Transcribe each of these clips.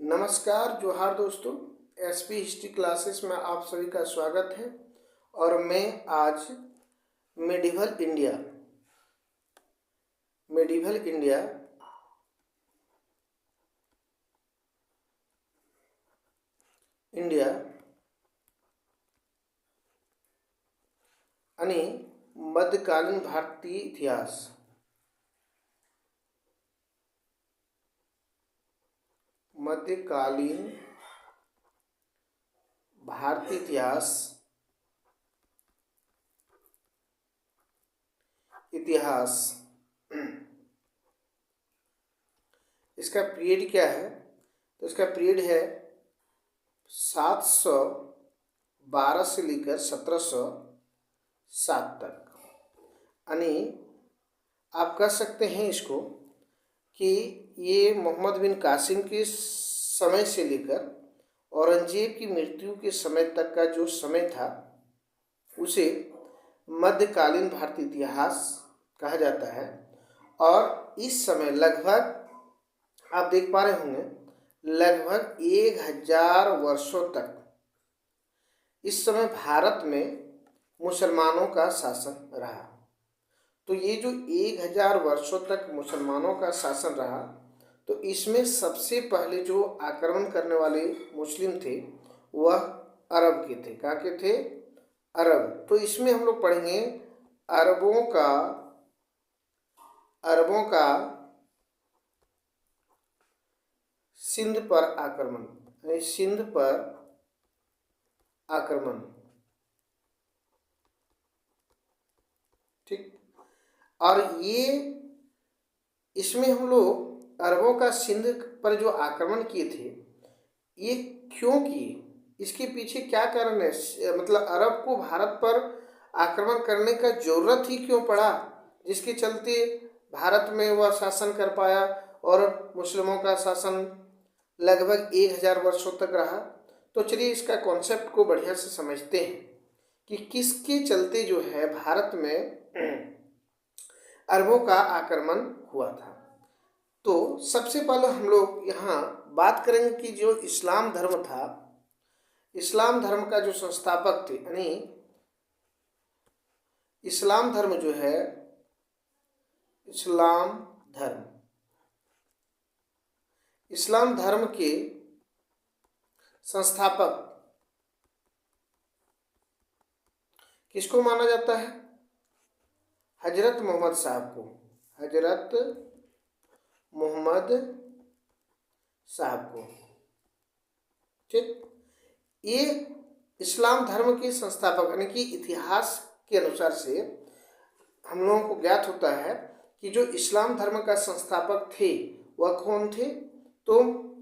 नमस्कार जोहार दोस्तों। एसपी हिस्ट्री क्लासेस में आप सभी का स्वागत है। और मैं आज मेडिवल इंडिया आणि मध्यकालीन भारतीय इतिहास इतिहास इसका पीरियड क्या है? तो इसका पीरियड है 712 से लेकर 1707 तक। यानी आप कह सकते हैं इसको कि ये मोहम्मद बिन कासिम के समय से लेकर औरंगजेब की मृत्यु के समय तक का जो समय था उसे मध्यकालीन भारतीय इतिहास कहा जाता है। और इस समय लगभग आप देख पा रहे होंगे लगभग 1000 वर्षों तक इस समय भारत में मुसलमानों का शासन रहा। तो ये जो 1000 वर्षों तक मुसलमानों का शासन रहा, तो इसमें सबसे पहले जो आक्रमण करने वाले मुस्लिम थे वह अरब के थे। कहाँ के थे? अरब। तो इसमें हम लोग पढ़ेंगे अरबों का सिंध पर आक्रमण, यानी सिंध पर आक्रमण। ठीक। और ये इसमें हम लोग अरबों का सिंध पर जो आक्रमण किए थे ये क्यों किए, इसके पीछे क्या कारण है? मतलब अरब को भारत पर आक्रमण करने का जरूरत ही क्यों पड़ा, जिसके चलते भारत में वह शासन कर पाया और मुस्लिमों का शासन लगभग 1000 वर्षों तक रहा। तो चलिए इसका कॉन्सेप्ट को बढ़िया से समझते हैं कि किसके चलते जो है भारत में अरबों का आक्रमण हुआ था। तो सबसे पहले हम लोग यहाँ बात करेंगे कि जो इस्लाम धर्म था, इस्लाम धर्म का जो संस्थापक थे, यानी इस्लाम धर्म जो है, इस्लाम धर्म के संस्थापक किसको माना जाता है? हजरत मोहम्मद साहब को, हजरत मोहम्मद साहब को। ठीक। ये इस्लाम धर्म के संस्थापक, यानी कि इतिहास के अनुसार से हम लोगों को ज्ञात होता है कि जो इस्लाम धर्म का संस्थापक थे वह कौन थे? तो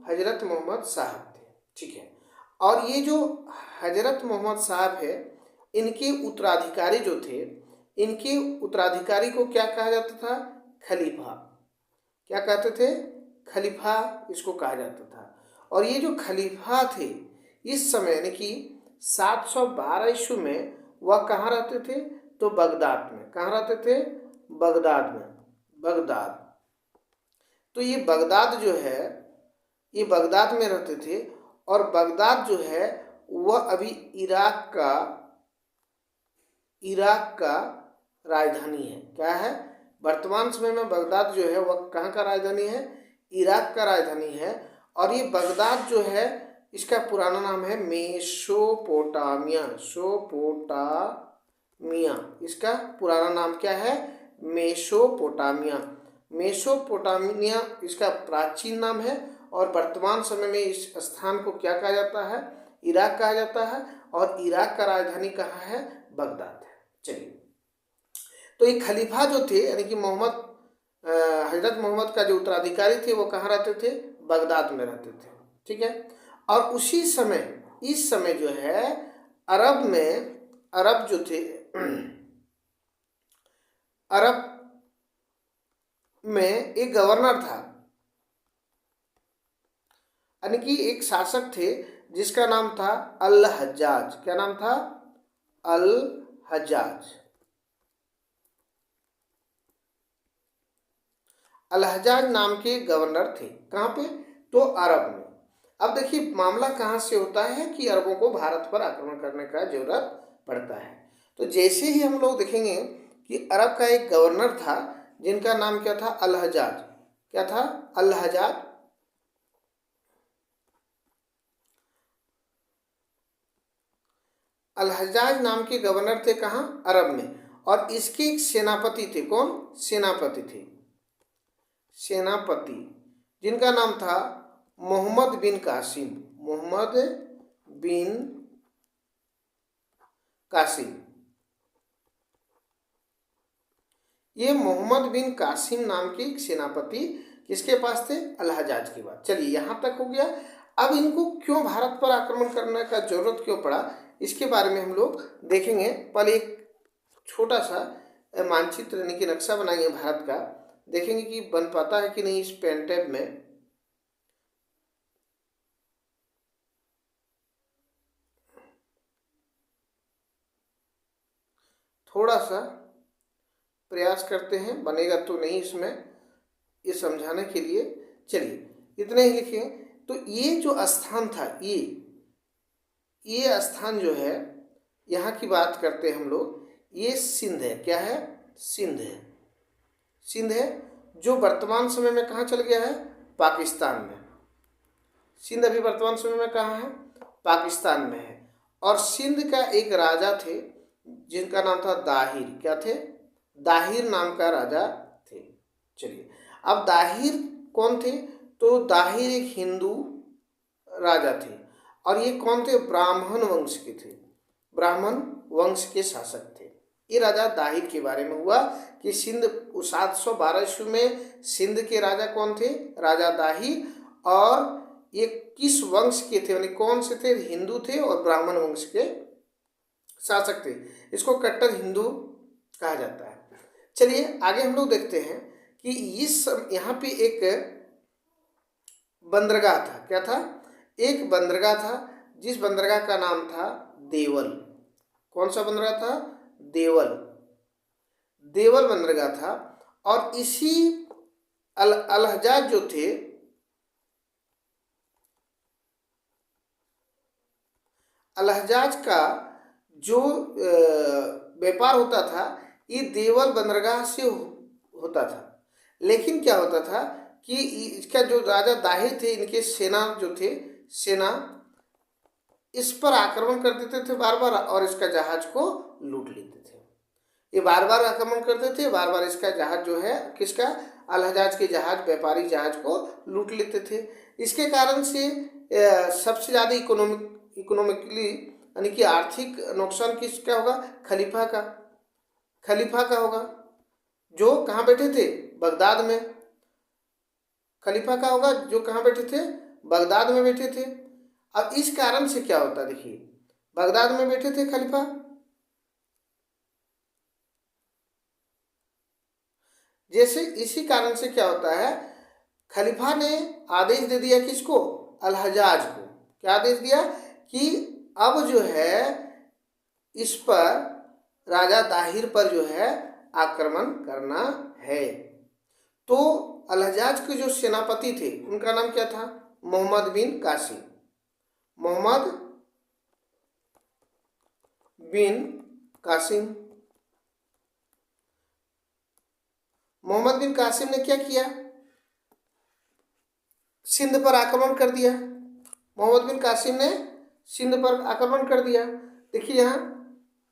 हजरत मोहम्मद साहब थे। ठीक है। और ये जो हजरत मोहम्मद साहब है, इनके उत्तराधिकारी जो थे, इनके उत्तराधिकारी को क्या कहा जाता था? खलीफा। क्या कहते थे? खलीफा इसको कहा जाता था। और ये जो खलीफा थे इस समय यानी कि 712 ईस्वी में वह कहाँ रहते थे? तो बगदाद में। कहाँ रहते थे? बगदाद में। बगदाद। तो ये बगदाद जो है, ये बगदाद में रहते थे। और बगदाद जो है वह अभी इराक का राजधानी है। क्या है? वर्तमान समय में बगदाद जो है वह कहाँ का राजधानी है? इराक का राजधानी है। और ये बगदाद जो है इसका पुराना नाम है मेसोपोटामिया। इसका पुराना नाम क्या है? मेसोपोटामिया। मेसोपोटामिया इसका प्राचीन नाम है। और वर्तमान समय में इस स्थान को क्या कहा जाता है? इराक कहा जाता है। और इराक का राजधानी कहाँ है? बगदाद है। चलिए, तो ये खलीफा जो थे यानी कि हजरत मोहम्मद का जो उत्तराधिकारी थे वो कहाँ रहते थे? बगदाद में रहते थे। ठीक है। और उसी समय इस समय जो है अरब जो थे, अरब में एक गवर्नर था, यानी कि एक शासक थे जिसका नाम था अल हज्जाज। क्या नाम था? अल हज्जाज। अल हज्जाज नाम के गवर्नर थे। कहाँ पे? तो अरब में। अब देखिए मामला कहाँ से होता है कि अरबों को भारत पर आक्रमण करने का जरूरत पड़ता है। तो जैसे ही हम लोग देखेंगे कि अरब का एक गवर्नर था जिनका नाम क्या था, अल हज्जाज। क्या था? अल हज्जाज। अल हज्जाज नाम के गवर्नर थे कहाँ? अरब में। और इसके एक सेनापति थे। कौन? सेनापति थे। सेनापति जिनका नाम था मोहम्मद बिन कासिम। मोहम्मद बिन कासिम। ये मोहम्मद बिन कासिम नाम के एक सेनापति किसके पास थे? अल हज्जाज के पास। चलिए यहाँ तक हो गया। अब इनको क्यों भारत पर आक्रमण करने का जरूरत क्यों पड़ा, इसके बारे में हम लोग देखेंगे। पहले एक छोटा सा मानचित्र यानी कि नक्शा बनाएंगे भारत का, देखेंगे कि बन पाता है कि नहीं इस पेन टैब में। थोड़ा सा प्रयास करते हैं, बनेगा तो नहीं इसमें, ये समझाने के लिए। चलिए इतने ही लिखें। तो ये जो स्थान था, ये स्थान जो है, यहाँ की बात करते हैं हम लोग, ये सिंध है। क्या है? सिंध है। सिंध है जो वर्तमान समय में कहाँ चल गया है? पाकिस्तान में। सिंध अभी वर्तमान समय में कहाँ है? पाकिस्तान में है। और सिंध का एक राजा थे जिनका नाम था दाहिर। क्या थे? दाहिर नाम का राजा थे। चलिए अब दाहिर कौन थे? तो दाहिर एक हिंदू राजा थे। और ये कौन थे? ब्राह्मण वंश के थे। ब्राह्मण वंश के शासक थे। ये राजा दाहिर के बारे में हुआ कि सिंध 712 ईस्वी में सिंध के राजा कौन थे? राजा दाहिर। और ये किस वंश के थे, यानी कौन से थे? हिंदू थे और ब्राह्मण वंश के शासक थे। इसको कट्टर हिंदू कहा जाता है। चलिए आगे हम लोग देखते हैं कि इस यहाँ पे एक बंदरगाह था। क्या था? एक बंदरगाह था जिस बंदरगाह का नाम था देवल। कौन सा बंदरगाह था? देवल। देवल बंदरगाह था। और इसी अल हज्जाज जो थे, अल हज्जाज का जो व्यापार होता था ये देवल बंदरगाह से होता था। लेकिन क्या होता था कि इसका जो राजा दाहिर थे, इनके सेना जो थे, सेना इस पर आक्रमण कर देते थे बार बार और इसका जहाज को लूट लेते थे। ये बार बार आक्रमण करते थे, बार बार इसका जहाज जो है, किसका? अल हज्जाज के जहाज, व्यापारी जहाज को लूट लेते थे। इसके कारण से सबसे ज़्यादा इकोनॉमिकली यानी कि आर्थिक नुकसान किसका होगा? खलीफा का। खलीफा का होगा जो कहाँ बैठे थे? बगदाद में। खलीफा का होगा जो कहाँ बैठे थे? बगदाद में बैठे थे। अब इस कारण से क्या होता है, देखिए बगदाद में बैठे थे खलीफा। जैसे इसी कारण से क्या होता है, खलीफा ने आदेश दे दिया किसको? अल हज्जाज को। क्या आदेश दिया कि अब जो है इस पर राजा दाहिर पर जो है आक्रमण करना है। तो अल हज्जाज के जो सेनापति थे उनका नाम क्या था? मोहम्मद बिन कासिम। मोहम्मद बिन कासिम। मोहम्मद बिन कासिम ने क्या किया? सिंध पर आक्रमण कर दिया। मोहम्मद बिन कासिम ने सिंध पर आक्रमण कर दिया। देखिए यहाँ,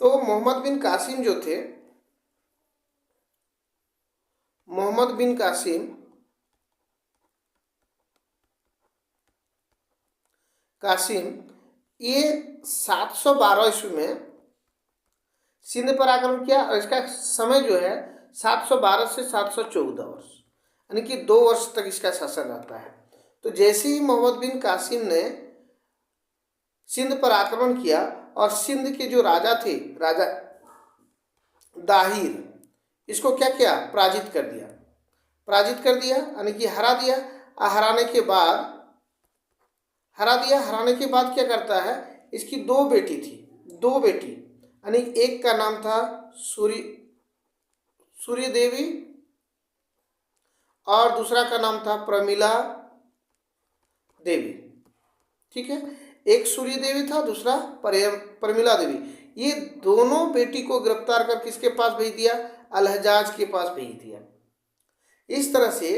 तो मोहम्मद बिन कासिम जो थे, मोहम्मद बिन कासिम ये 712 ईस्वी में सिंध पर आक्रमण किया। और इसका समय जो है 712 से 714 वर्ष, यानी कि 2 वर्ष तक इसका शासन रहता है। तो जैसे ही मोहम्मद बिन कासिम ने सिंध पर आक्रमण किया और सिंध के जो राजा थे, राजा दाहिर, इसको क्या किया? पराजित कर दिया। पराजित कर दिया यानी कि हरा दिया। हराने के बाद क्या करता है, इसकी 2 बेटी थी। 2 बेटी, यानी एक का नाम था सूर्य देवी और दूसरा का नाम था प्रमिला देवी। ठीक है, एक सूर्य देवी था, दूसरा प्रमिला देवी। ये दोनों बेटी को गिरफ्तार कर किसके पास भेज दिया? अल-हज्जाज के पास भेज दिया। इस तरह से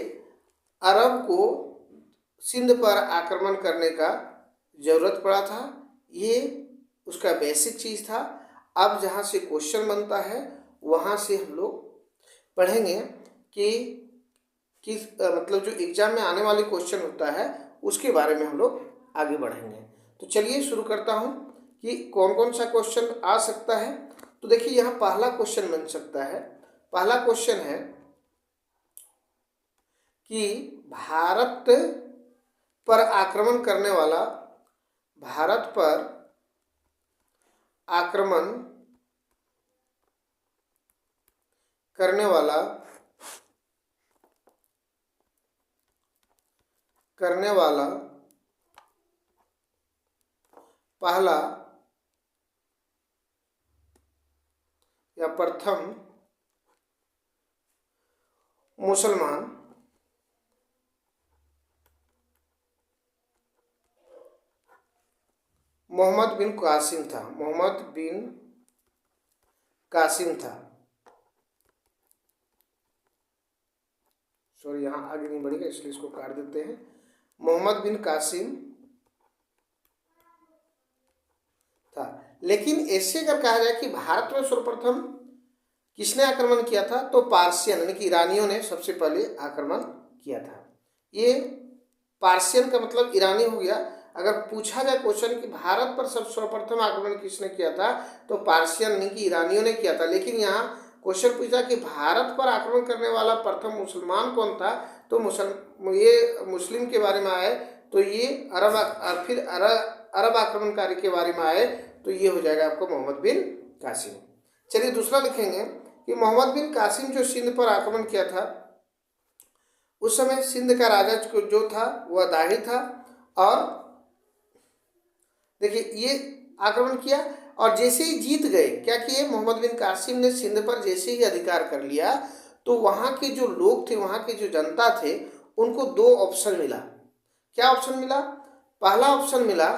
अरब को सिंध पर आक्रमण करने का जरूरत पड़ा था। ये उसका बेसिक चीज़ था। अब जहाँ से क्वेश्चन बनता है वहाँ से हम लोग पढ़ेंगे कि किस मतलब जो एग्जाम में आने वाले क्वेश्चन होता है उसके बारे में हम लोग आगे बढ़ेंगे। तो चलिए शुरू करता हूँ कि कौन कौन सा क्वेश्चन आ सकता है। तो देखिए यहाँ पहला क्वेश्चन बन सकता है। पहला क्वेश्चन है कि भारत पर आक्रमण करने वाला भारत पर आक्रमण करने वाला पहला या प्रथम मुसलमान मोहम्मद बिन कासिम था। मोहम्मद बिन कासिम था। सॉरी, यहाँ आगे नहीं बढ़ेगा इसलिए इसको काट देते हैं। मोहम्मद बिन कासिम था। लेकिन ऐसे अगर कहा जाए कि भारत में सर्वप्रथम किसने आक्रमण किया था, तो पार्सियन यानी कि ईरानियों ने सबसे पहले आक्रमण किया था। ये पार्सियन का मतलब ईरानी हो गया। अगर पूछा जाए क्वेश्चन कि भारत पर सर्वप्रथम आक्रमण किसने किया था, तो पार्सियन यानी कि ईरानियों ने किया था। लेकिन यहाँ क्वेश्चन पूछा कि भारत पर आक्रमण करने वाला प्रथम मुसलमान कौन था, तो ये मुस्लिम के बारे में आए तो ये अरब आक्रमणकारी के बारे में आए तो ये हो जाएगा आपको मोहम्मद बिन कासिम। चलिए दूसरा लिखेंगे कि मोहम्मद बिन कासिम जो सिंध पर आक्रमण किया था, उस समय सिंध का राजा जो था वह दाही था। और देखिए ये आक्रमण किया और जैसे ही जीत गए, क्या किए मोहम्मद बिन कासिम ने सिंध पर जैसे ही अधिकार कर लिया, तो वहाँ के जो लोग थे, वहाँ के जो जनता थे, उनको दो ऑप्शन मिला। क्या ऑप्शन मिला? पहला ऑप्शन मिला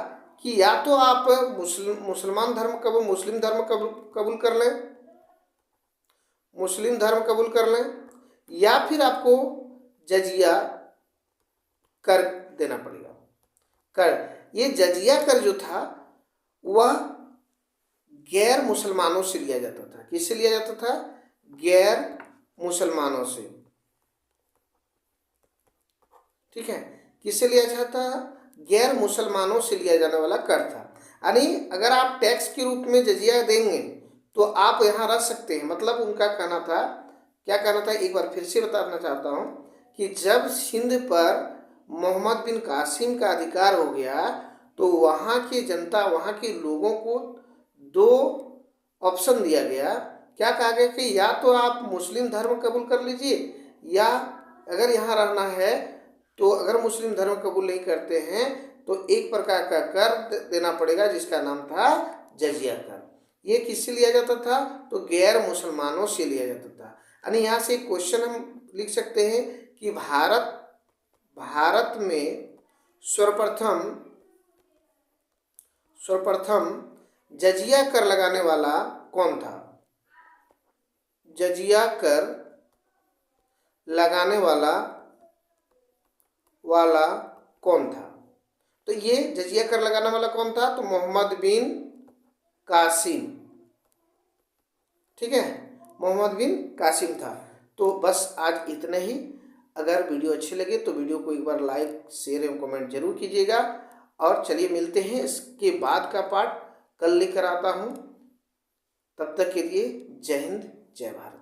कि या तो आप मुसलमान धर्म कबूल मुस्लिम धर्म कबूल कर लें, मुस्लिम धर्म कबूल कर लें, या फिर आपको जजिया कर देना पड़ेगा। कर, ये जजिया कर जो था वह गैर मुसलमानों से लिया जाता था। किससे लिया जाता था? गैर मुसलमानों से। ठीक है, किससे लिया जाता? गैर मुसलमानों से लिया जाने वाला कर था। यानी अगर आप टैक्स के रूप में जजिया देंगे तो आप यहाँ रख सकते हैं। मतलब उनका कहना था, क्या कहना था, एक बार फिर से बताना चाहता हूँ कि जब सिंध पर मोहम्मद बिन कासिम का अधिकार हो गया तो वहाँ की जनता, वहाँ के लोगों को दो ऑप्शन दिया गया। क्या कहा गया कि या तो आप मुस्लिम धर्म कबूल कर लीजिए, या अगर यहाँ रहना है तो अगर मुस्लिम धर्म कबूल नहीं करते हैं तो एक प्रकार का कर देना पड़ेगा जिसका नाम था जजिया कर। ये किससे लिया जाता था? तो गैर मुसलमानों से लिया जाता था। यानी यहाँ से एक क्वेश्चन हम लिख सकते हैं कि भारत में सर्वप्रथम जजिया कर लगाने वाला कौन था? जजिया कर लगाने वाला कौन था? तो ये जजिया कर लगाने वाला कौन था? तो मोहम्मद बिन कासिम। ठीक है, मोहम्मद बिन कासिम था। तो बस आज इतना ही। अगर वीडियो अच्छी लगे तो वीडियो को एक बार लाइक, शेयर एवं कमेंट जरूर कीजिएगा। और चलिए मिलते हैं, इसके बाद का पार्ट कल लेकर आता हूँ। तब तक के लिए जय हिंद, जय भारत।